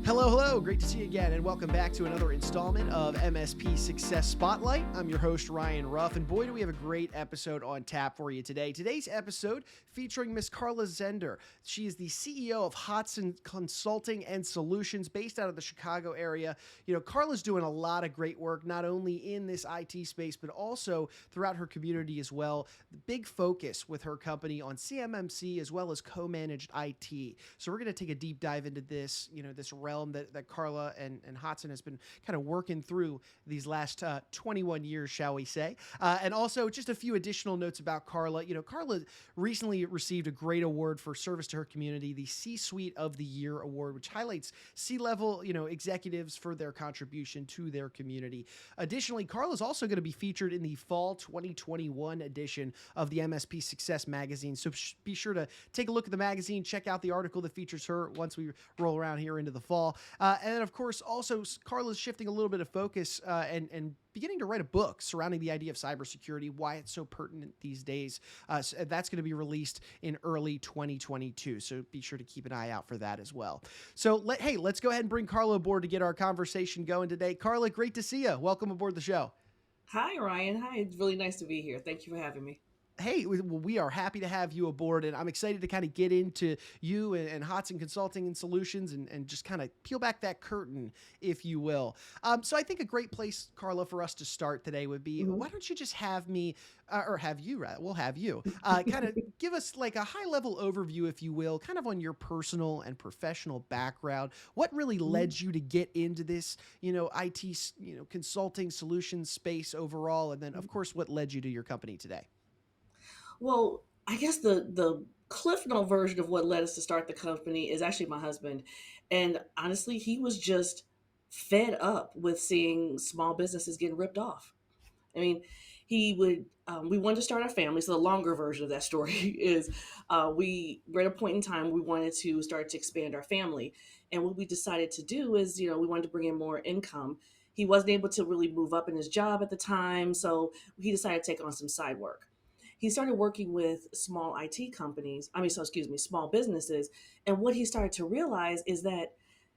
Hello, hello. Great to see you again, and welcome back to another installment of MSP Success Spotlight. I'm your host, Ryan Ruff, and boy, do we have a great episode on tap for you today. Today's episode featuring Miss Karla Zehnder. She is the CEO of Hodgson Consulting and Solutions based out of the Chicago area. You know, Karla's doing a lot of great work, not only in this IT space, but also throughout her community as well. The big focus with her company on CMMC as well as co-managed IT. So we're going to take a deep dive into this, this realm that Karla and Hodgson has been kind of working through these last 21 years, shall we say. And also just a few additional notes about Karla. You know, Karla recently received a great award for service to her community, the C-Suite of the Year Award, which highlights C-level, executives for their contribution to their community. Additionally, Karla is also going to be featured in the fall 2021 edition of the MSP Success magazine. So be sure to take a look at the magazine, check out the article that features her once we roll around here into the fall. And then, of course, also Karla's shifting a little bit of focus and beginning to write a book surrounding the idea of cybersecurity, why it's so pertinent these days. So that's going to be released in early 2022. So be sure to keep an eye out for that as well. So let's go ahead and bring Karla aboard to get our conversation going today. Karla, great to see you. Welcome aboard the show. Hi, Ryan. Hi. It's really nice to be here. Thank you for having me. Hey, we are happy to have you aboard, and I'm excited to kind of get into you and Hodgson Consulting and Solutions and just kind of peel back that curtain, if you will. So I think a great place, Karla, for us to start today would be, Mhm. why don't you just have me, or have you, rather, we'll have you, kind of give us like a high-level overview, if you will, kind of on your personal and professional background. What really led you to get into this, IT, consulting solutions space overall, and then, of course, what led you to your company today? Well, I guess the Cliff Note version of what led us to start the company is actually my husband. And honestly, he was just fed up with seeing small businesses getting ripped off. I mean, we wanted to start our family. So the longer version of that story is we were at a point in time we wanted to start to expand our family. And what we decided to do is, we wanted to bring in more income. He wasn't able to really move up in his job at the time. So he decided to take on some side work. He started working with small IT companies. Small businesses. And what he started to realize is that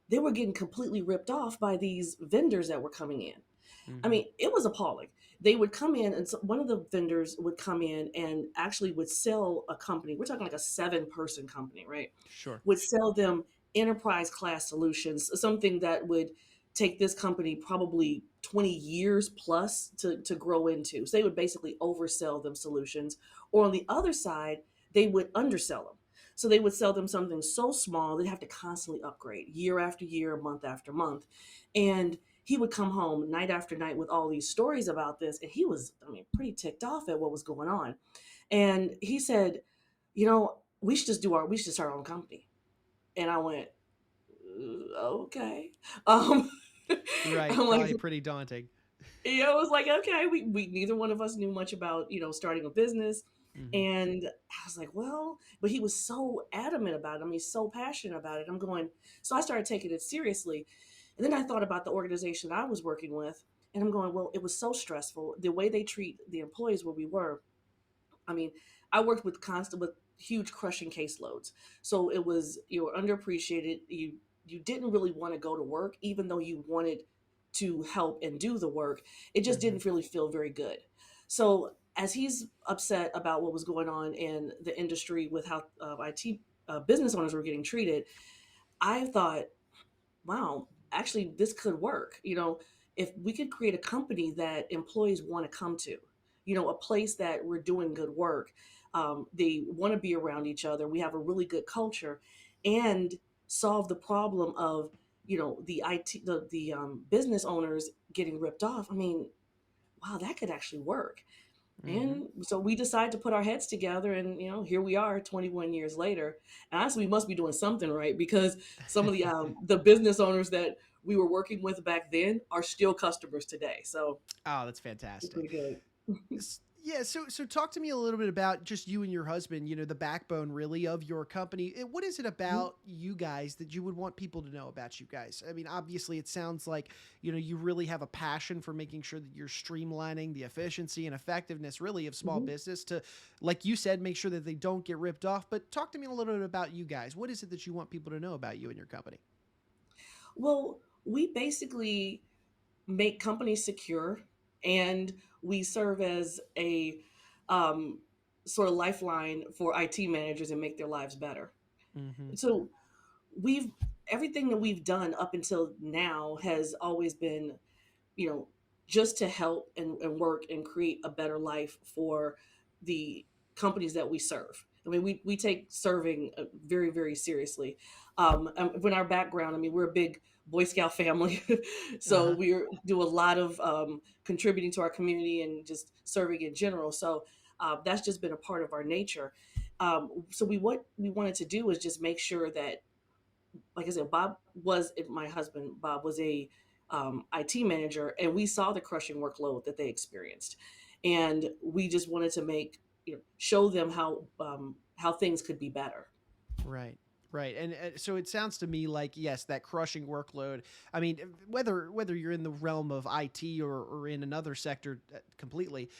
they were getting completely ripped off by these vendors that were coming in. I Mm-hmm. mean, it was appalling. They would come in, and so one of the vendors would come in and actually would sell a company. We're talking like a 7-person company, right? Sure. Would sell them enterprise class solutions, something that would take this company probably 20 years plus to grow into. So they would basically oversell them solutions. Or on the other side, they would undersell them. So they would sell them something so small, they'd have to constantly upgrade year after year, month after month. And he would come home night after night with all these stories about this. And he was, pretty ticked off at what was going on. And he said, we should start our own company. And I went, okay. Um, Right. I'm like, Probably pretty daunting. it was like, okay, we neither one of us knew much about, starting a business. Mm-hmm. And I was like, well, but he was so adamant about it. He's so passionate about it. I'm going, so I started taking it seriously. And then I thought about the organization I was working with. And I'm going, well, it was so stressful. The way they treat the employees where we were. I mean, I worked with huge crushing caseloads. So it was, you were underappreciated. You didn't really want to go to work, even though you wanted to help and do the work. It just Mm-hmm. didn't really feel very good. So as he's upset about what was going on in the industry with how IT business owners were getting treated, I thought, wow, actually, this could work. If we could create a company that employees want to come to, a place that we're doing good work, they want to be around each other. We have a really good culture, and solve the problem of the IT the business owners getting ripped off. I mean, wow, that could actually work. Mm-hmm. And so we decided to put our heads together, and here we are 21 years later. And honestly, we must be doing something right, because some of the business owners that we were working with back then are still customers today. So Oh, that's it's fantastic. pretty good. Yeah, so talk to me a little bit about just you and your husband, the backbone really of your company. What is it about you guys that you would want people to know about you guys? I mean, obviously it sounds like, you really have a passion for making sure that you're streamlining the efficiency and effectiveness really of small Mhm. business to, like you said, make sure that they don't get ripped off. But talk to me a little bit about you guys. What is it that you want people to know about you and your company? Well, we basically make companies secure, and we serve as a um, sort of lifeline for IT managers and make their lives better. Mm-hmm. So we've everything that we've done up until now has always been, you know, just to help and work and create a better life for the companies that we serve. I mean, we take serving very, very seriously. When our background, I mean, we're a big Boy Scout family, so Uh-huh. we do a lot of contributing to our community and just serving in general. So that's just been a part of our nature. So what we wanted to do was just make sure that, like I said, my husband. Bob was a IT manager, and we saw the crushing workload that they experienced, and we just wanted to show them how things could be better. Right. Right. And so it sounds to me like, yes, that crushing workload. I mean, whether you're in the realm of IT or in another sector completely,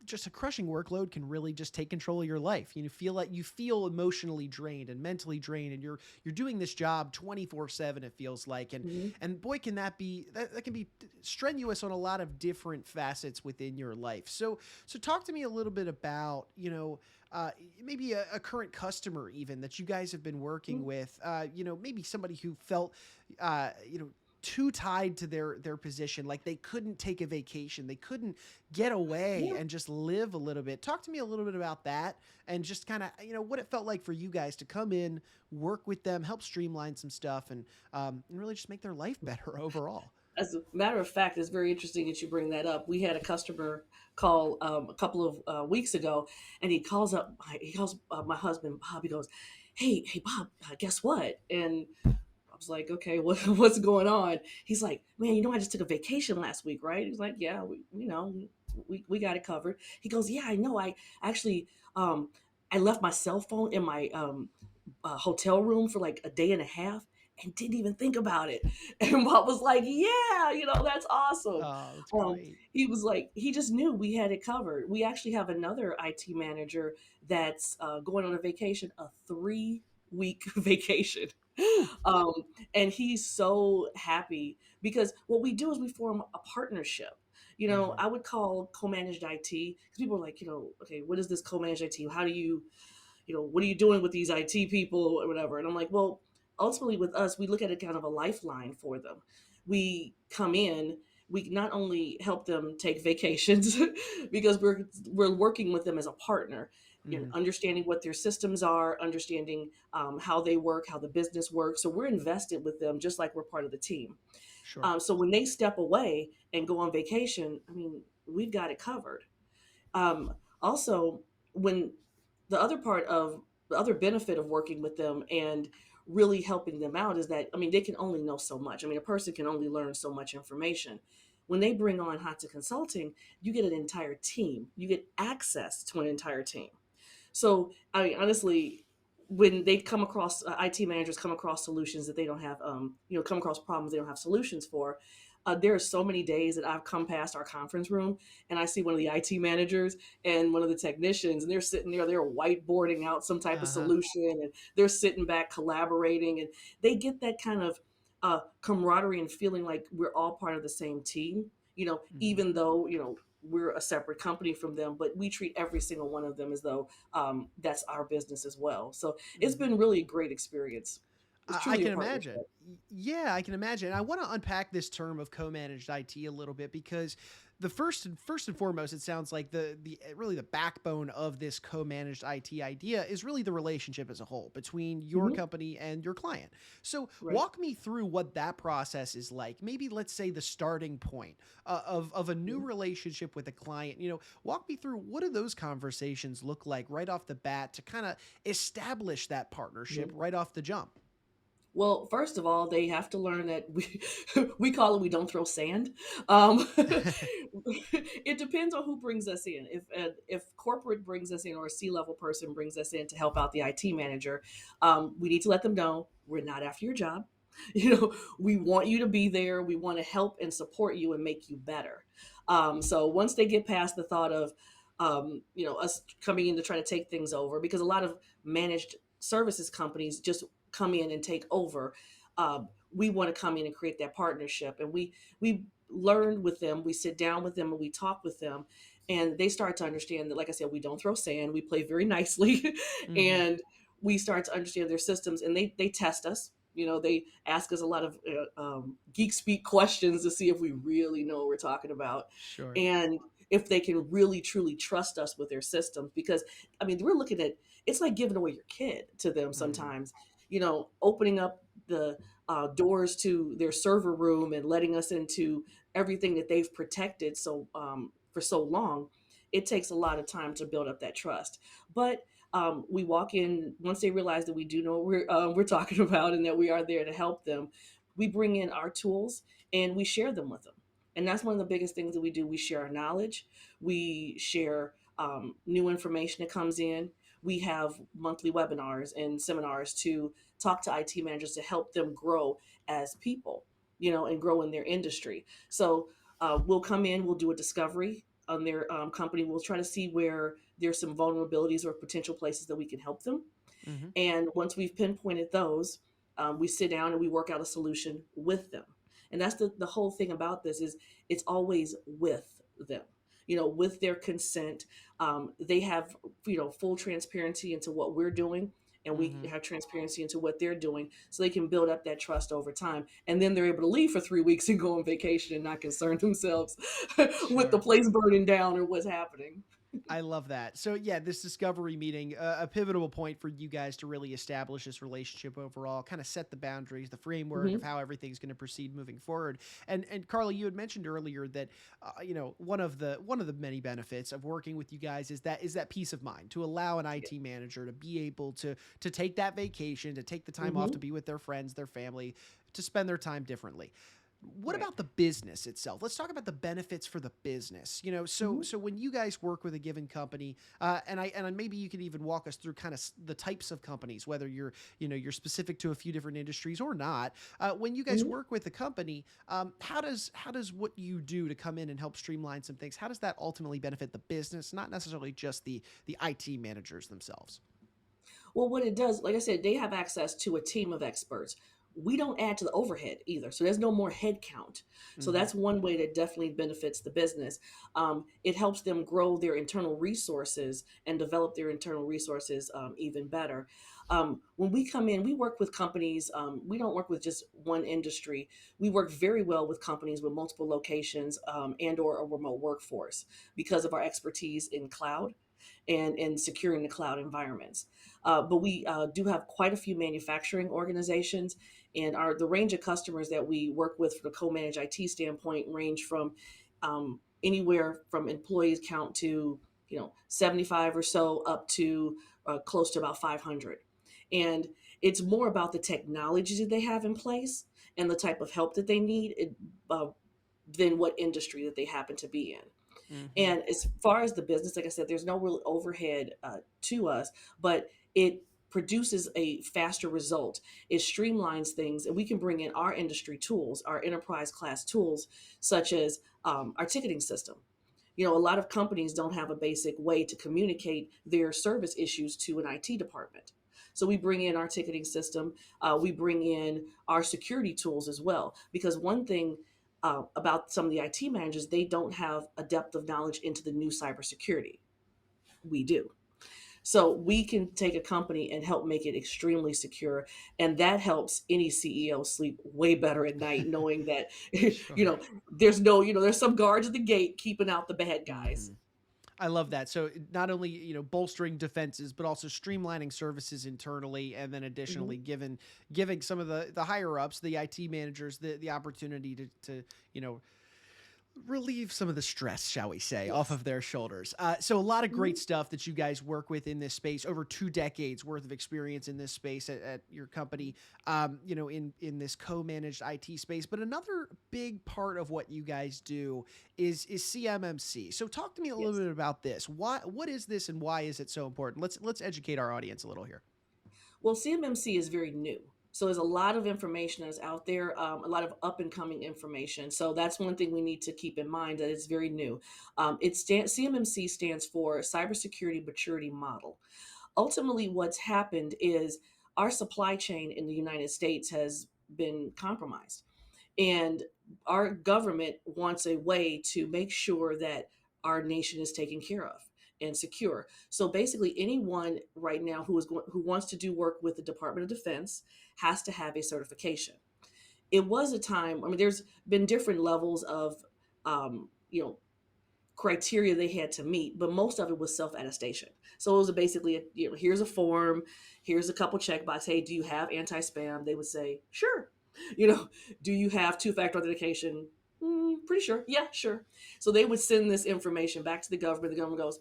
just a crushing workload can really just take control of your life. You feel emotionally drained and mentally drained, and you're doing this job 24/7. It feels like, and Mhm. and boy, can that can be strenuous on a lot of different facets within your life. So talk to me a little bit about uh, maybe a current customer even that you guys have been working with, maybe somebody who felt, uh, you know, too tied to their position, like they couldn't take a vacation, they couldn't get away Yeah. and just live a little bit. Talk to me a little bit about that, and just kind of what it felt like for you guys to come in, work with them, help streamline some stuff, and really just make their life better overall. As a matter of fact, it's very interesting that you bring that up. We had a customer call a couple of weeks ago, and he calls my husband Bob. He goes, "Hey, Bob, guess what?" And I was like, "Okay, what's going on?" He's like, "Man, I just took a vacation last week, right?" He's like, "Yeah, we got it covered." He goes, "Yeah, I know. I actually I left my cell phone in my hotel room for like a day and a half and didn't even think about it." And Bob was like, "Yeah, that's awesome." Oh, that's great. He was like, he just knew we had it covered. We actually have another IT manager that's going on a vacation, a 3-week vacation. Woo. Um, and he's so happy because what we do is we form a partnership. Mm-hmm. I would call co-managed IT because people are like, okay, what is this co-managed IT? How do you what are you doing with these IT people or whatever? And I'm like, well, ultimately with us, we look at it kind of a lifeline for them. We come in, we not only help them take vacations because we're working with them as a partner, Mm-hmm. understanding what their systems are, understanding how they work, how the business works. So we're invested with them just like we're part of the team. Sure. So when they step away and go on vacation, I mean, we've got it covered. Also, when the other benefit of working with them and really helping them out is that, I mean, they can only know so much. I mean, a person can only learn so much information. When they bring on Hot to Consulting, you get an entire team. You get access to an entire team. So, I mean, honestly, when they come across IT managers come across solutions that they don't have, come across problems they don't have solutions for. There are so many days that I've come past our conference room and I see one of the IT managers and one of the technicians, and they're sitting there, they're whiteboarding out some type of Uh-huh. solution, and they're sitting back collaborating, and they get that kind of camaraderie and feeling like we're all part of the same team. Mm-hmm. Even though we're a separate company from them, but we treat every single one of them as though that's our business as well. So it's Mm-hmm. been really a great experience. It's I truly a can imagine. partnership. Yeah, I can imagine. I want to unpack this term of co-managed IT a little bit because the first and foremost, it sounds like the really the backbone of this co-managed IT idea is really the relationship as a whole between your Hmm. company and your client. So Right. walk me through what that process is like. Maybe let's say the starting point of a new Mhm. relationship with a client. Walk me through what do those conversations look like right off the bat to kind of establish that partnership Mhm. right off the jump. Well, first of all, they have to learn that we we call it we don't throw sand. It depends on who brings us in. If corporate brings us in or a C-level person brings us in to help out the IT manager, we need to let them know we're not after your job. We want you to be there. We want to help and support you and make you better. So once they get past the thought of us coming in to try to take things over, because a lot of managed services companies just come in and take over. we want to come in and create that partnership. And we learn with them, we sit down with them and we talk with them, and they start to understand that, like I said, we don't throw sand, we play very nicely. Hmm. And we start to understand their systems, and they test us. They ask us a lot of geek speak questions to see if we really know what we're talking about, Sure. and if they can really truly trust us with their systems. Because I mean, we're looking at, it's like giving away your kid to them Hmm. sometimes. Opening up the doors to their server room and letting us into everything that they've protected for so long. It takes a lot of time to build up that trust. But we walk in once they realize that we do know what we're talking about and that we are there to help them. We bring in our tools and we share them with them. And that's one of the biggest things that we do. We share our knowledge. We share new information that comes in. We have monthly webinars and seminars to talk to IT managers to help them grow as people, and grow in their industry. So we'll come in, we'll do a discovery on their company. We'll try to see where there's some vulnerabilities or potential places that we can help them. Hmm. And once we've pinpointed those, we sit down and we work out a solution with them. And that's the whole thing about this is it's always with them, with their consent. They have, full transparency into what we're doing, and we Hmm. have transparency into what they're doing, so they can build up that trust over time. And then they're able to leave for 3 weeks and go on vacation and not concern themselves with the Sure. place burning down or what's happening. I love that. So yeah, this discovery meeting, a pivotal point for you guys to really establish this relationship overall, kind of set the boundaries, the framework of Hmm. how everything's going to proceed moving forward. And Carla, you had mentioned earlier that one of the many benefits of working with you guys is that peace of mind to allow an Yeah. IT manager to be able to take that vacation, to take the time off to Hmm. be with their friends, their family, to spend their time differently. What Right. about the business itself? Let's talk about the benefits for the business. So Hmm. so when you guys work with a given company, and maybe you could even walk us through kind of the types of companies, whether you're specific to a few different industries or not. When you guys Hmm. work with a company, how does what you do to come in and help streamline some things? How does that ultimately benefit the business, not necessarily just the IT managers themselves? Well, what it does, like I said, they have access to a team of experts. We don't add to the overhead either. So there's no more head count. So Mm-hmm. that's one way that definitely benefits the business. It helps them grow their internal resources and develop their internal resources even better. When we come in, we work with companies. We don't work with just one industry. We work very well with companies with multiple locations and/or a remote workforce because of our expertise in cloud and in securing the cloud environments. But we do have quite a few manufacturing organizations, and the range of customers that we work with from a co-managed IT standpoint range from anywhere from employees count to 75 or so up to close to about 500. And it's more about the technologies that they have in place and the type of help that they need uh, than what industry that they happen to be in. Mm-hmm. And as far as the business, like I said, there's no real overhead to us, but it produces a faster result. It streamlines things, and we can bring in our industry tools, our enterprise class tools, such as our ticketing system. A lot of companies don't have a basic way to communicate their service issues to an IT department. So we bring in our ticketing system. We bring in our security tools as well, because one thing about some of the IT managers, they don't have a depth of knowledge into the new cybersecurity. We do. So we can take a company and help make it extremely secure. And that helps any CEO sleep way better at night, knowing that, Sure. there's some guards at the gate keeping out the bad Mm-hmm. guys. I love that. So not only bolstering defenses, but also streamlining services internally, and then Hmm. additionally giving some of the higher ups, the IT managers, the opportunity to you know relieve some of the stress, shall we say, off Yes. of their shoulders. So a lot of Hmm. great stuff that you guys work with in this space. Over 2 decades worth of experience in this space at your company. In this co-managed IT space. But another big part of what you guys do is CMMC. So talk to me a little Yes. bit about this. What is this and why is it so important? Let's educate our audience a little here. Well, CMMC is very new. So there's a lot of information that's out there, a lot of up and coming information. So that's one thing we need to keep in mind that it's very new. CMMC stands for Cybersecurity Maturity Model. Ultimately, what's happened is our supply chain in the United States has been compromised. And our government wants a way to make sure that our nation is taken care of and secure. So basically, anyone right now who wants to do work with the Department of Defense has to have a certification. It was a time. I mean, there's been different levels of, you know, criteria they had to meet, but most of it was self attestation. So it was basically, here's a form, here's a couple check boxes. Hey, do you have anti spam? They would say, sure. You know, do you have two-factor authentication? Pretty sure. Yeah, sure. So they would send this information back to the government. The government goes,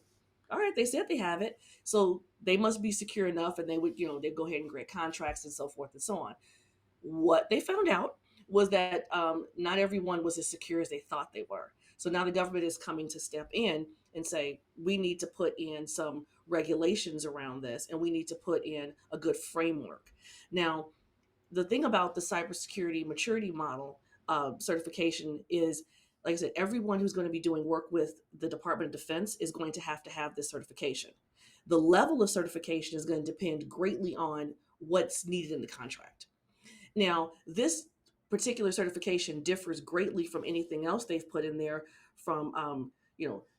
all right, they said they have it. So they must be secure enough. And they would, they'd go ahead and grant contracts and so forth and so on. What they found out was that not everyone was as secure as they thought they were. So now the government is coming to step in and say, we need to put in some regulations around this and we need to put in a good framework. Now, the thing about the cybersecurity maturity model certification is, like I said, everyone who's going to be doing work with the Department of Defense is going to have this certification. The level of certification is going to depend greatly on what's needed in the contract. Now, this particular certification differs greatly from anything else they've put in there, from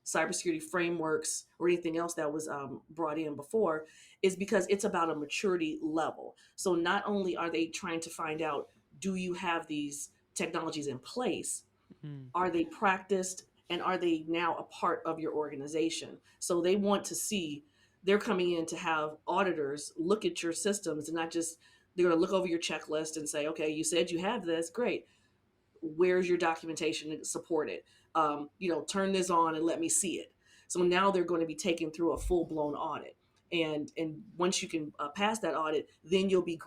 cybersecurity frameworks or anything else that was brought in before, is because it's about a maturity level. So not only are they trying to find out, do you have these technologies in place, Mhm. are they practiced, and are they now a part of your organization? So they want to see, they're coming in to have auditors look at your systems and not just, they're going to look over your checklist and say, okay, you said you have this, great. Where's your documentation to support it? Turn this on and let me see it. So now they're going to be taken through a full blown audit. And once you can pass that audit, then you'll be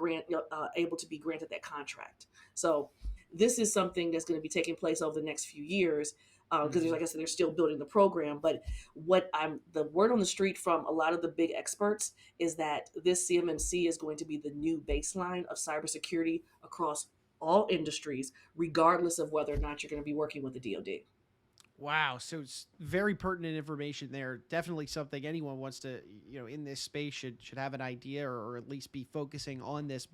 able to be granted that contract. So this is something that's going to be taking place over the next few years, because Mhm. like I said, they're still building the program. But the word on the street from a lot of the big experts is that this CMMC is going to be the new baseline of cybersecurity across all industries, regardless of whether or not you're going to be working with the DoD. Wow, so it's very pertinent information there. Definitely something anyone wants to, in this space should have an idea, or at least be focusing on this,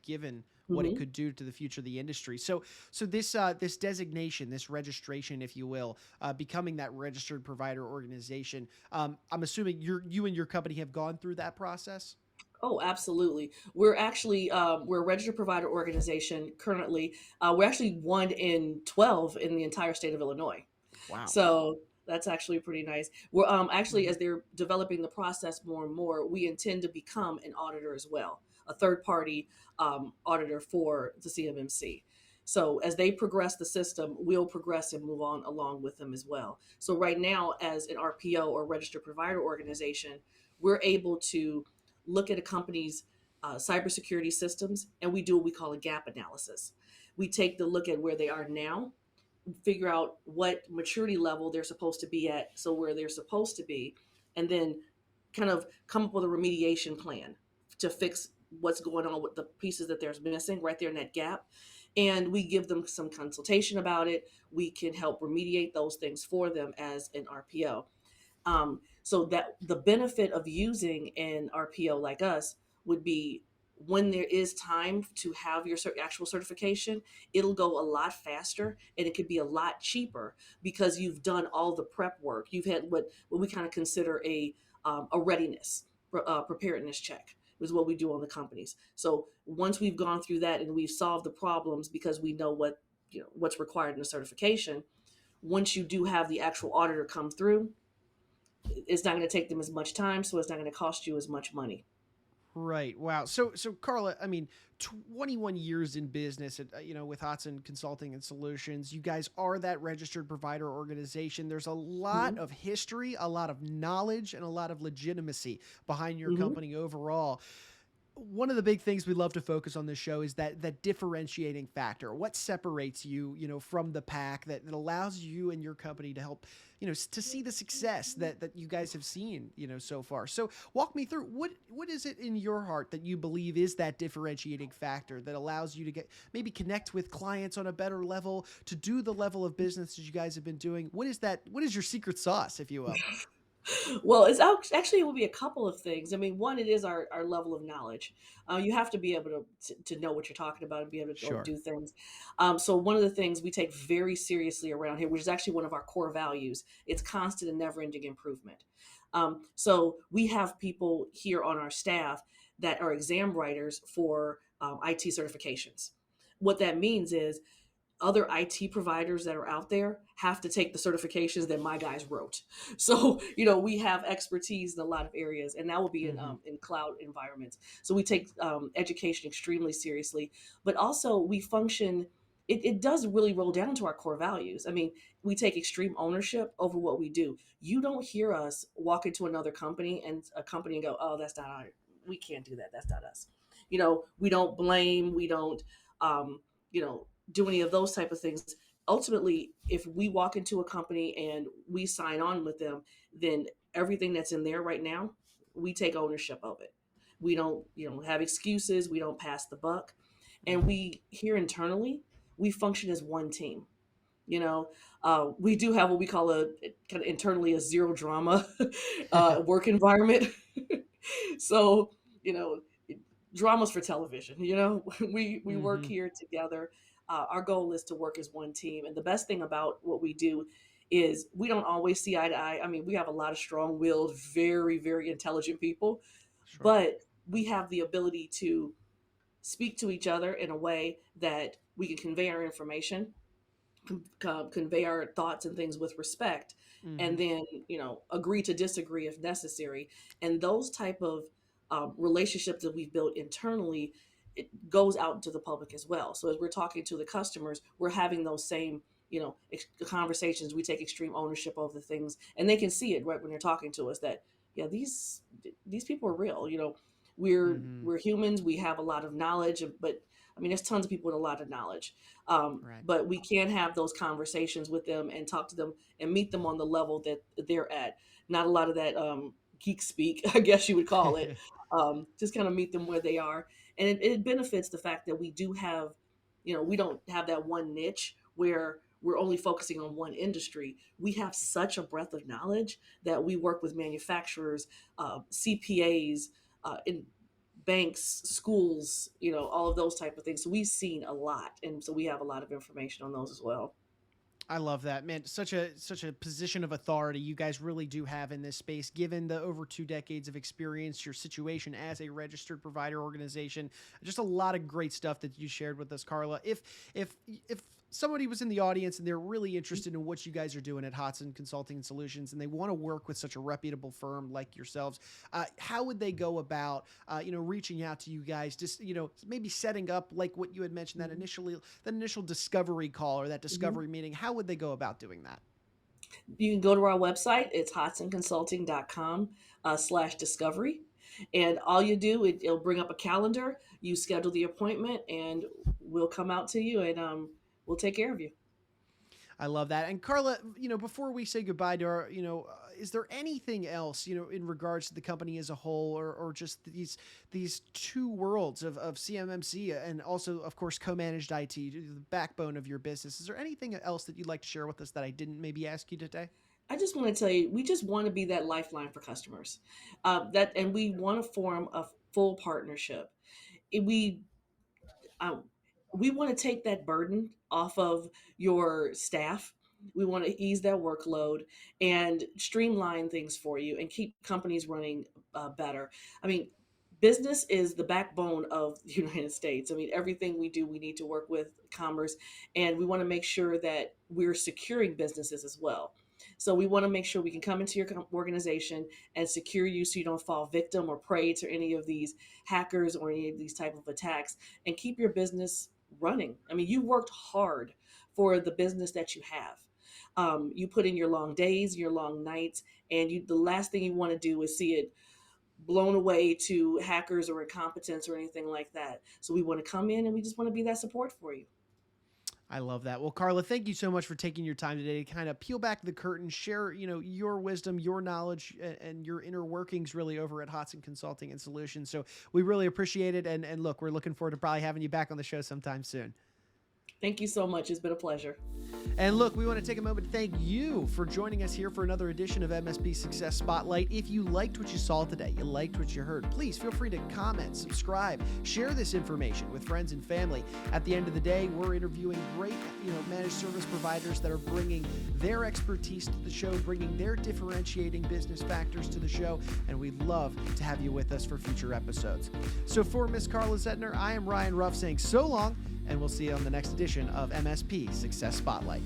given what it Hmm. could do to the future of the industry. So this this designation, this registration, if you will, becoming that registered provider organization. I'm assuming you and your company have gone through that process. Oh, absolutely. We're actually we're a registered provider organization currently. We're actually one in 12 in the entire state of Illinois. Wow. So that's actually pretty nice. We're actually, Mhm. as they're developing the process more and more, we intend to become an auditor as well, a third party auditor for the CMMC. So as they progress the system, we'll progress and move on along with them as well. So right now, as an RPO or registered provider organization, we're able to look at a company's cybersecurity systems, and we do what we call a gap analysis. We take the look at where they are now, figure out what maturity level they're supposed to be at, so where they're supposed to be, and then kind of come up with a remediation plan to fix what's going on with the pieces that they're missing right there in that gap. And we give them some consultation about it. We can help remediate those things for them as an RPO. So that the benefit of using an RPO like us would be, when there is time to have your actual certification, it'll go a lot faster and it could be a lot cheaper because you've done all the prep work. You've had what we kind of consider a readiness, preparedness check is what we do on the companies. So once we've gone through that and we've solved the problems because we know what's required in the certification, once you do have the actual auditor come through, it's not going to take them as much time, so it's not going to cost you as much money. Right. Wow. So Karla, I mean, 21 years in business, at, with Hodgson Consulting and Solutions. You guys are that registered provider organization. There's a lot Hmm. of history, a lot of knowledge, and a lot of legitimacy behind your Hmm. company overall. One of the big things we love to focus on this show is that differentiating factor. What separates you, from the pack, that allows you and your company to help, to see the success that you guys have seen, so far. So walk me through what is it in your heart that you believe is that differentiating factor that allows you to get maybe connect with clients on a better level, to do the level of business that you guys have been doing. What is that? What is your secret sauce, if you will? Well, actually, it will be a couple of things. I mean, one, it is our level of knowledge. You have to be able to know what you're talking about and be able to go Sure. do things. So one of the things we take very seriously around here, which is actually one of our core values, it's constant and never-ending improvement. So we have people here on our staff that are exam writers for IT certifications. What that means is other IT providers that are out there have to take the certifications that my guys wrote. So, we have expertise in a lot of areas, and that will be Hmm. in cloud environments. So we take education extremely seriously, but also we function. It does really roll down to our core values. I mean, we take extreme ownership over what we do. You don't hear us walk into another company and a company and go, "Oh, that's not our. We can't do that. That's not us." We don't blame. We don't. You know, do any of those type of things. Ultimately, if we walk into a company and we sign on with them, then everything that's in there right now, we take ownership of it. We don't, have excuses. We don't pass the buck. And Hmm. we here internally, we function as one team. You know, we do have what we call a kind of internally a zero drama work environment. So, you know, dramas for television. We work Hmm. here together. Our goal is to work as one team, and the best thing about what we do is we don't always see eye to eye. I mean, we have a lot of strong-willed, very, very intelligent people, Sure. but we have the ability to speak to each other in a way that we can convey our information, convey our thoughts and things with respect, and Hmm. then agree to disagree if necessary. And those type of relationships that we've built internally, it goes out into the public as well. So as we're talking to the customers, we're having those same conversations. We take extreme ownership of the things, and they can see it right when they're talking to us that yeah, these people are real. We're Hmm. humans. We have a lot of knowledge, but I mean, there's tons of people with a lot of knowledge, Right. but we can have those conversations with them and talk to them and meet them on the level that they're at. Not a lot of that geek speak, I guess you would call it. Just kind of meet them where they are, and it benefits the fact that we do have, we don't have that one niche where we're only focusing on one industry. We have such a breadth of knowledge that we work with manufacturers, CPAs, in banks, schools, all of those type of things. So we've seen a lot, and so we have a lot of information on those as well. I love that, man. Such a position of authority you guys really do have in this space, given the over 2 decades of experience, your situation as a registered provider organization, just a lot of great stuff that you shared with us, Karla. If somebody was in the audience and they're really interested in what you guys are doing at Hodgson Consulting and Solutions, and they want to work with such a reputable firm like yourselves, how would they go about, reaching out to you guys? Just maybe setting up like what you had mentioned Mhm. that initial discovery call or that Mhm. discovery meeting. How would they go about doing that? You can go to our website. It's hodsonconsulting.com/discovery. And all you do, it'll bring up a calendar. You schedule the appointment, and we'll come out to you, and we'll take care of you. I love that. And Karla, before we say goodbye to our, is there anything else, in regards to the company as a whole, or just these two worlds of CMMC and also, of course, co-managed IT, the backbone of your business? Is there anything else that you'd like to share with us that I didn't maybe ask you today? I just want to tell you, we just want to be that lifeline for customers. And we want to form a full partnership. It- we um, we want to take that burden off of your staff. We want to ease their workload and streamline things for you and keep companies running better. I mean, business is the backbone of the United States. I mean, everything we do, we need to work with commerce, and we want to make sure that we're securing businesses as well. So we want to make sure we can come into your organization and secure you so you don't fall victim or prey to any of these hackers or any of these type of attacks, and keep your business running. I mean, you worked hard for the business that you have. You put in your long days, your long nights, and the last thing you want to do is see it blown away to hackers or incompetence or anything like that. So we want to come in and we just want to be that support for you. I love that. Well, Karla, thank you so much for taking your time today to kind of peel back the curtain, share, your wisdom, your knowledge, and your inner workings really over at Hodgson Consulting and Solutions. So we really appreciate it. And look, we're looking forward to probably having you back on the show sometime soon. Thank you so much. It's been a pleasure. And look, we want to take a moment to thank you for joining us here for another edition of MSP Success Spotlight. If you liked what you saw today, you liked what you heard, please feel free to comment, subscribe, share this information with friends and family. At the end of the day, we're interviewing great, managed service providers that are bringing their expertise to the show, bringing their differentiating business factors to the show, and we'd love to have you with us for future episodes. So for Miss Karla Zehnder, I am Ryan Ruff saying so long, and we'll see you on the next edition of MSP Success Spotlight.